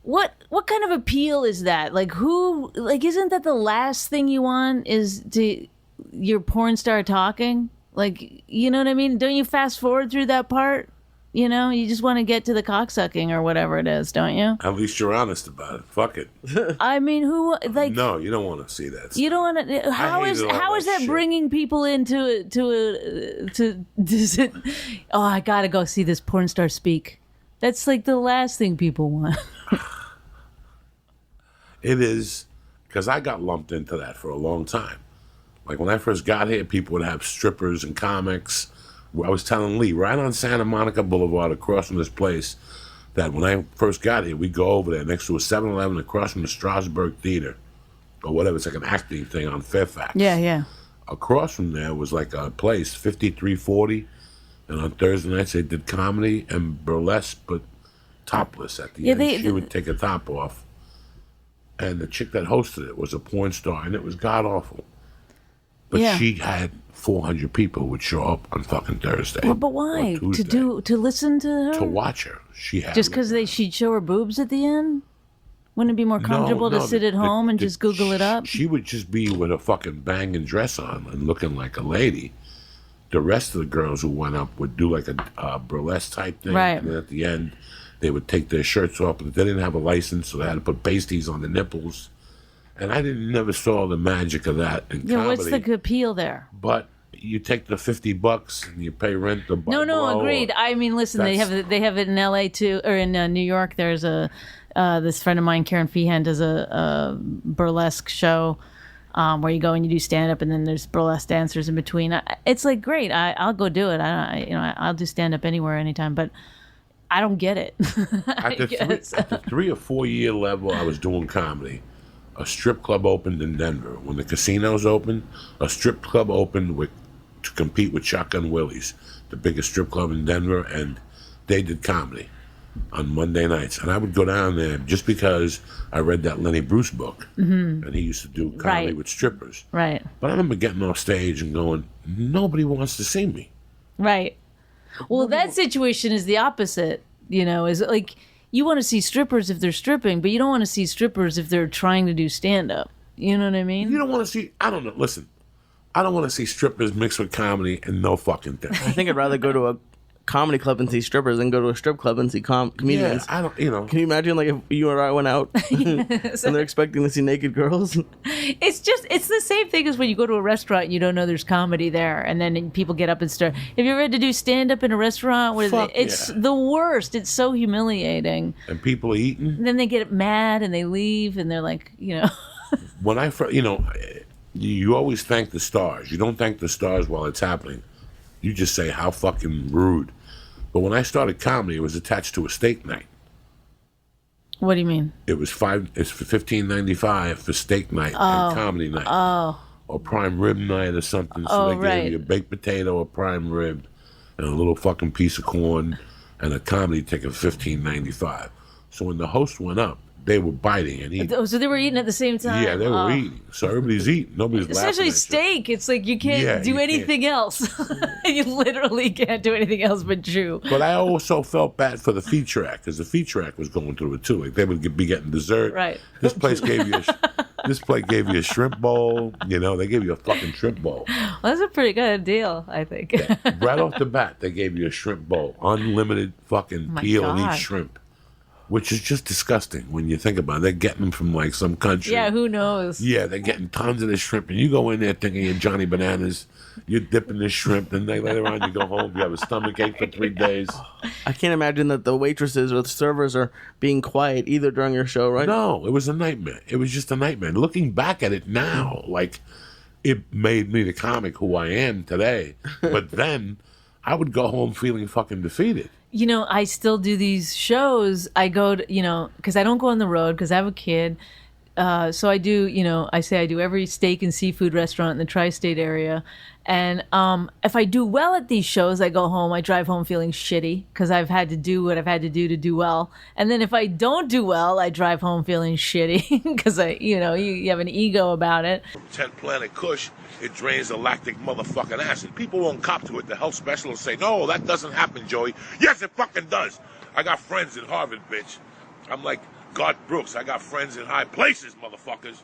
What kind of appeal is that? Like, who, like, isn't that the last thing you want is to your porn star talking? Like, you know what I mean? Don't you fast forward through that part? You know, you just want to get to the cocksucking or whatever it is, don't you? At least you're honest about it. Fuck it. I mean, who, like... No, you don't want to see that stuff. You don't want to... How is that shit. Bringing people into oh, I gotta go see this porn star speak. That's like the last thing people want. It is, because I got lumped into that for a long time. Like when I first got here, people would have strippers and comics. I was telling Lee, right on Santa Monica Boulevard, across from this place, that when I first got here, we'd go over there next to a 7-Eleven across from the Strasbourg Theater, or whatever. It's like an acting thing on Fairfax. Yeah. Across from there was like a place, 5340, and on Thursday nights they did comedy and burlesque, but topless at the end. She would take a top off. And the chick that hosted it was a porn star, and it was god-awful. But she had 400 people would show up on fucking Thursday. Well, but why? To listen to her? To watch her. She had... Just because she'd show her boobs at the end? Wouldn't it be more comfortable to sit at home and just Google it up? She would just be with a fucking banging dress on and looking like a lady. The rest of the girls who went up would do like a burlesque type thing. Right. And then at the end... they would take their shirts off, but they didn't have a license, so they had to put pasties on the nipples. And I never saw the magic of that in comedy. What's the appeal there? But you take the $50 and you pay rent. No, agreed. I mean, listen, they have it in L.A. too, or in New York. There's this friend of mine, Karen Feehan, does a burlesque show where you go and you do stand up, and then there's burlesque dancers in between. It's like great. I'll go do it. I'll do stand up anywhere, anytime, but. I don't get it. At the 3 or 4 year level, I was doing comedy. A strip club opened in Denver. When the casinos opened, a strip club opened to compete with Shotgun Willie's, the biggest strip club in Denver, and they did comedy on Monday nights. And I would go down there just because I read that Lenny Bruce book, and he used to do comedy with strippers. Right. But I remember getting off stage and going, nobody wants to see me. Right. Well, that situation is the opposite, is like you want to see strippers if they're stripping, but you don't want to see strippers if they're trying to do stand-up. You know what I mean? You don't want to see, I don't know, listen, I don't want to see strippers mixed with comedy and no fucking thing. I think I'd rather go to a comedy club and see strippers than go to a strip club and see comedians. Yeah, I don't, Can you imagine, like, if you or I went out and they're expecting to see naked girls? It's the same thing as when you go to a restaurant and you don't know there's comedy there, and then people get up and start. Have you ever had to do stand-up in a restaurant? It's the worst. It's so humiliating. And people are eating. And then they get mad and they leave, and they're like, When I first, you always thank the stars. You don't thank the stars while it's happening. You just say, how fucking rude. But when I started comedy, it was attached to a steak night. What do you mean? It's $15.95 for steak night and comedy night. Oh. Or prime rib night or something. So they gave you a baked potato, a prime rib, and a little fucking piece of corn, and a comedy ticket of $15.95. So when the host went up, they were biting and eating. Oh, so they were eating at the same time? Yeah, they were eating. So everybody's eating. Nobody's laughing. Especially steak. It's like you can't do anything else. You literally can't do anything else but chew. But I also felt bad for the feature act, because the feature act was going through it too. Like they would be getting dessert. Right. This place gave you a shrimp bowl. They gave you a fucking shrimp bowl. Well, that's a pretty good deal, I think. Yeah. Right off the bat, they gave you a shrimp bowl. Unlimited fucking peel and eat shrimp. Which is just disgusting when you think about it. They're getting them from like some country. Yeah, who knows? Yeah, they're getting tons of this shrimp. And you go in there thinking you're Johnny Bananas. You're dipping this shrimp. And then later on you go home. You have a stomach ache for 3 days. I can't imagine that the waitresses or the servers are being quiet either during your show, right? No, it was a nightmare. It was just a nightmare. Looking back at it now, like it made me the comic who I am today. But then I would go home feeling fucking defeated. I still do these shows. I go to, because I don't go on the road because I have a kid. So I do, I do every steak and seafood restaurant in the tri-state area. And if I do well at these shows, I go home. I drive home feeling shitty because I've had to do what I've had to do well. And then if I don't do well, I drive home feeling shitty because you have an ego about it. 10th Planet Kush, it drains the lactic motherfucking acid. People won't cop to it. The health specialists say, no, that doesn't happen, Joey. Yes, it fucking does. I got friends at Harvard, bitch. I'm like, Garth Brooks, I got friends in high places, motherfuckers.